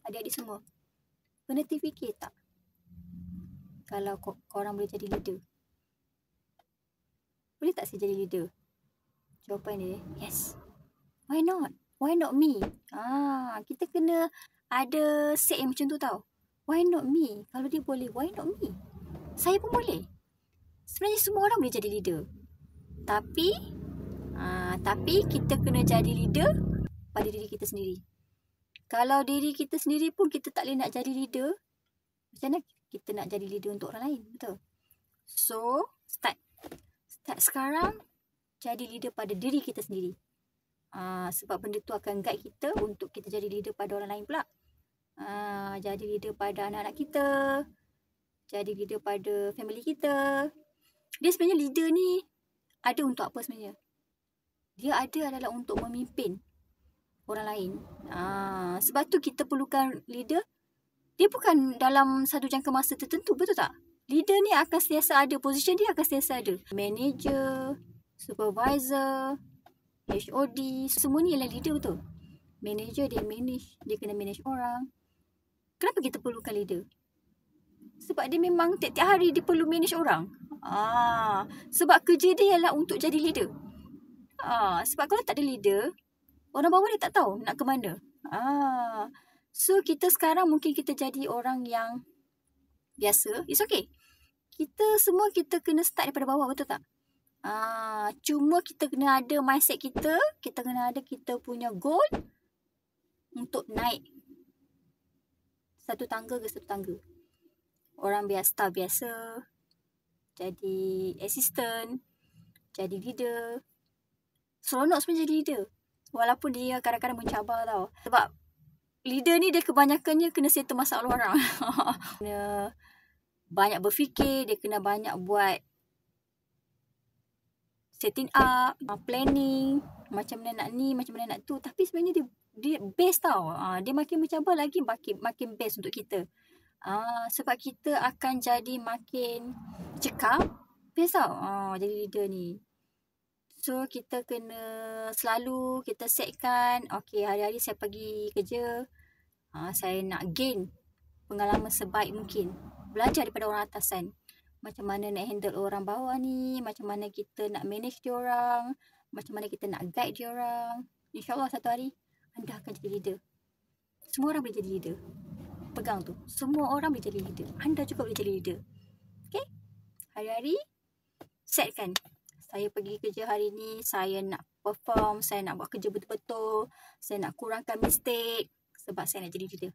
adik-adik semua, pernah terfikir tak kalau korang boleh jadi leader? Boleh tak saya jadi leader? Jawapan dia, yes. Why not? Why not me? Kita kena ada set yang macam tu tau. Why not me? Kalau dia boleh, why not me? Saya pun boleh. Sebenarnya semua orang boleh jadi leader. Tapi kita kena jadi leader pada diri kita sendiri. Kalau diri kita sendiri pun kita tak boleh nak jadi leader, macam mana kita nak jadi leader untuk orang lain? Betul? So, start sekarang jadi leader pada diri kita sendiri. Sebab benda tu akan guide kita untuk kita jadi leader pada orang lain pula. Jadi leader pada anak-anak kita, jadi leader pada family kita. Dia sebenarnya leader ni ada untuk apa sebenarnya? Dia ada adalah untuk memimpin orang lain. Sebab tu kita perlukan leader. Dia bukan dalam satu jangka masa tertentu, betul tak? Leader ni akan sentiasa ada, position dia akan sentiasa ada. Manager, supervisor, HOD, semua ni ialah leader, betul? Manager dia kena manage orang. Kenapa kita perlukan leader? Sebab dia memang tiap-tiap hari dia perlu manage orang. Sebab kerja dia ialah untuk jadi leader. Sebab kalau tak ada leader, orang bawah dia tak tahu nak ke mana. So kita sekarang mungkin kita jadi orang yang biasa. It's okay. Kita kena start daripada bawah, betul tak? Cuma kita kena ada mindset kita kena ada kita punya goal untuk naik satu tangga ke satu tangga. Orang staff biasa, jadi assistant, jadi leader. Seronok sebenarnya jadi leader. Walaupun dia kadang-kadang mencabar tau. Sebab leader ni dia kebanyakannya kena settle masalah orang. Kena banyak berfikir, dia kena banyak buat setting up, planning, macam mana nak ni, macam mana nak tu. Tapi sebenarnya dia best tau. Dia makin mencabar lagi makin best untuk kita. Sebab kita akan jadi makin cekap, best tau jadi leader ni. So kita kena selalu kita setkan, okay, hari-hari saya pergi kerja, saya nak gain pengalaman sebaik mungkin. Belajar daripada orang atasan. Macam mana nak handle orang bawah ni, macam mana kita nak manage diorang, macam mana kita nak guide diorang. InsyaAllah satu hari anda akan jadi leader. Semua orang boleh jadi leader. Pegang tu. Semua orang boleh jadi leader. Anda juga boleh jadi leader. Okay? Hari-hari setkan. Saya pergi kerja hari ni, saya nak perform, saya nak buat kerja betul-betul, saya nak kurangkan mistake sebab saya nak jadi leader.